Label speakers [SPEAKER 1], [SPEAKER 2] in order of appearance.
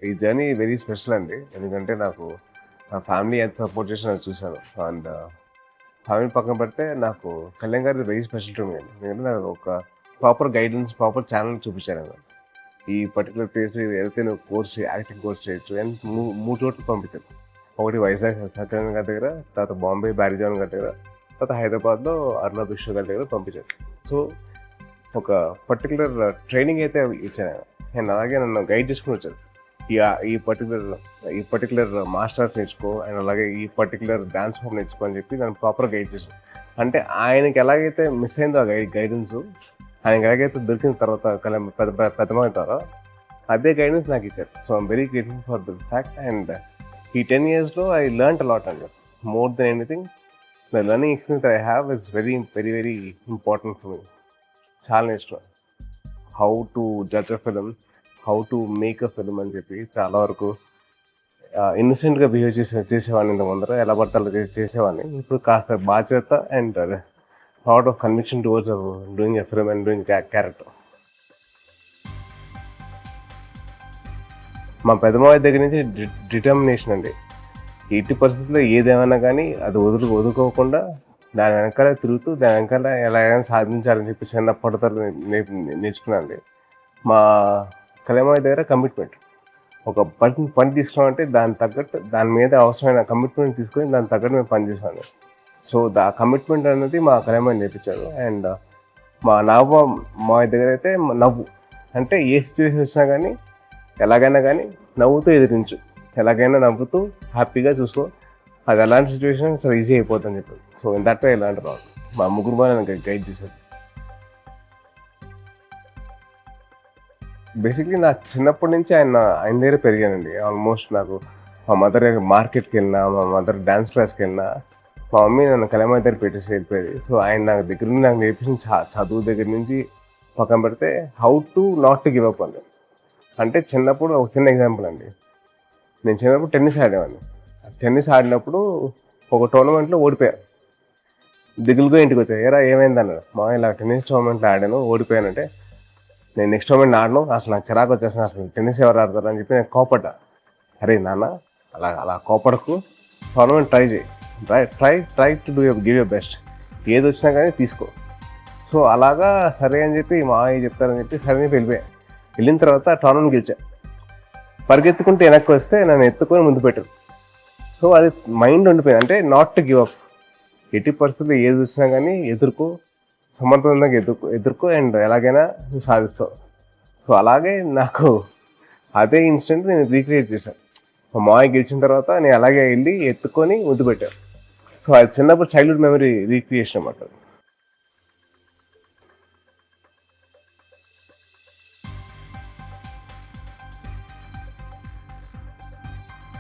[SPEAKER 1] ఈ journey very special అండి. ఎందుకంటే నాకు నా ఫ్యామిలీ ఎంత సపోర్ట్ చేసినా నేను చూశాను. అండ్ ఫ్యామిలీ పక్కన పెడితే నాకు కళ్యాణ్ గారిది వెరీ స్పెషల్ టు మీ అండి. ఎందుకంటే నాకు ఒక ప్రాపర్ గైడెన్స్, ప్రాపర్ ఛానల్ చూపించారు ఆయన. ఈ పర్టికులర్ ప్లేస్ ఏదైతే నువ్వు కోర్స్ యాక్టింగ్ కోర్స్ చేయొచ్చు అని 3 చోట్ల పంపించారు. ఒకటి వైజాగ్ సత్యనారాయణ గారి దగ్గర, తర్వాత బాంబే బ్యారిజాన్ గారి దగ్గర, తర్వాత హైదరాబాద్లో అర్ణబ్ విశ్వ గారి దగ్గర పంపించారు. సో ఒక పర్టికులర్ ట్రైనింగ్ అయితే ఇచ్చాను ఆయన. అండ్ అలాగే నన్ను గైడ్ చేసుకుని వచ్చారు. ఈ పర్టికులర్ మాస్టర్స్ నేర్చుకో అండ్ అలాగే ఈ పర్టికులర్ డాన్స్ ఫామ్ నేర్చుకో అని చెప్పి నన్ను ప్రాపర్ గైడ్ చేశాను. అంటే ఆయనకి ఎలాగైతే మిస్ అయిందో ఆ గైడెన్స్, ఆయనకి ఎలాగైతే దొరికిన తర్వాత పెద్దమవుతారో అదే గైడెన్స్ నాకు ఇచ్చారు. So I'm very grateful for the fact. And ఈ 10 yearsలో ఐ లెర్న్డ్ అలాట్ అండి. More than anything the learning experience I have is very very very important for me. చాలా నేర్చుకున్నాను. How to judge a film, how to make a film అని చెప్పి చాలా వరకు ఇన్నసెంట్గా behave చేసేవాడిని. ఇంత ముందర ఎలా పడితే అలా చేసేవాడిని. ఇప్పుడు కాస్త బాధ్యత and lot of conviction towards doing a film and doing character. మా పెద్దమావయ్య దగ్గర నుంచి డిటర్మినేషన్ అండి. ఎట్టి పరిస్థితుల్లో ఏదేమైనా కానీ అది వదులుకోకుండా దాని వెనకాల తిరుగుతూ దాని వెనకాల ఎలాగైనా సాధించాలని చెప్పి చిన్నప్పటితో నేర్చుకున్నాను. మా కళ్యాణమావయ్య దగ్గర కమిట్మెంట్, ఒక పని తీసుకున్నామంటే దాని తగ్గట్టు దాని మీద అవసరమైన కమిట్మెంట్ తీసుకొని దాని తగ్గట్టు మేము పని చేసాను. సో ఆ కమిట్మెంట్ అనేది మా కళ్యాణమావయ్య నేర్పించారు. అండ్ మా మావయ్య దగ్గర అయితే నవ్వు, అంటే ఏ సిచ్యువేషన్ వచ్చినా కానీ ఎలాగైనా కానీ నవ్వుతూ ఎదిరించు, ఎలాగైనా నవ్వుతూ హ్యాపీగా చూసుకో, అది ఎలాంటి సిచ్యువేషన్ అసలు ఈజీ అయిపోతుందని చెప్పి. సో ఇందట్ ఇలాంటి రాదు మా ముగ్గురు బాగా నన్ను గైడ్ చేశారు. బేసిక్లీ నాకు చిన్నప్పటి నుంచి ఆయన దగ్గర పెరిగానండి. ఆల్మోస్ట్ నాకు మా మదర్ మార్కెట్కి వెళ్ళినా, మా మదర్ డ్యాన్స్ క్లాస్కి వెళ్ళినా, మా మమ్మీ నన్ను కళ్యాణమావయ్య దగ్గర పెట్టేసి వెళ్ళిపోయేది. సో ఆయన నాకు దగ్గర నుండి నాకు నేర్పించిన చదువు దగ్గర నుంచి పక్కన పెడితే how to not to give up అండి. అంటే చిన్నప్పుడు ఒక చిన్న ఎగ్జాంపుల్ అండి. నేను చిన్నప్పుడు టెన్నిస్ ఆడేవాడిని. టెన్నిస్ ఆడినప్పుడు ఒక టోర్నమెంట్లో ఓడిపోయాను. దిగులుగా ఇంటికి వచ్చాను. ఏరా ఏమైంది అన్నాడు. మా ఇలా టెన్నిస్ టోర్నమెంట్లో ఆడాను, ఓడిపోయానంటే నేను నెక్స్ట్ టోర్నమెంట్ ఆడను, అసలు నాకు చిరాకు వచ్చేసిన, అసలు టెన్నిస్ ఎవరు ఆడతారు అని చెప్పి నేను కోపడ్డా. అరే నాన్న అలా కోపడకు, టోర్నమెంట్ ట్రై చేయి, try to give your best, ఏది వచ్చినా కానీ తీసుకో. సో అలాగా సరే అని చెప్పి మావయ్య చెప్తారని చెప్పి సరే అని వెళ్ళిపోయా. వెళ్ళిన తర్వాత టోర్నమెంట్ గెలిచా. పరిగెత్తుకుంటే వెనక్కి వస్తే నన్ను ఎత్తుకొని ముందు పెట్టారు. సో అది మైండ్ ఉండిపోయింది. అంటే నాట్ టు గివ్ అప్, ఎట్టి పరిస్థితుల్లో ఏది వచ్చినా కానీ ఎదుర్కో, సమర్థవంతంగా ఎదుర్కో అండ్ ఎలాగైనా నువ్వు సాధిస్తావు. సో అలాగే నాకు అదే ఇన్సిడెంట్ నేను రీక్రియేట్ చేశాను. మా మావయ్య గెలిచిన తర్వాత నేను అలాగే వెళ్ళి ఎత్తుకొని ముద్దు పెట్టాను. సో అది చిన్నప్పుడు చైల్డ్హుడ్ మెమరీ రీక్రియేషన్ అన్నమాట.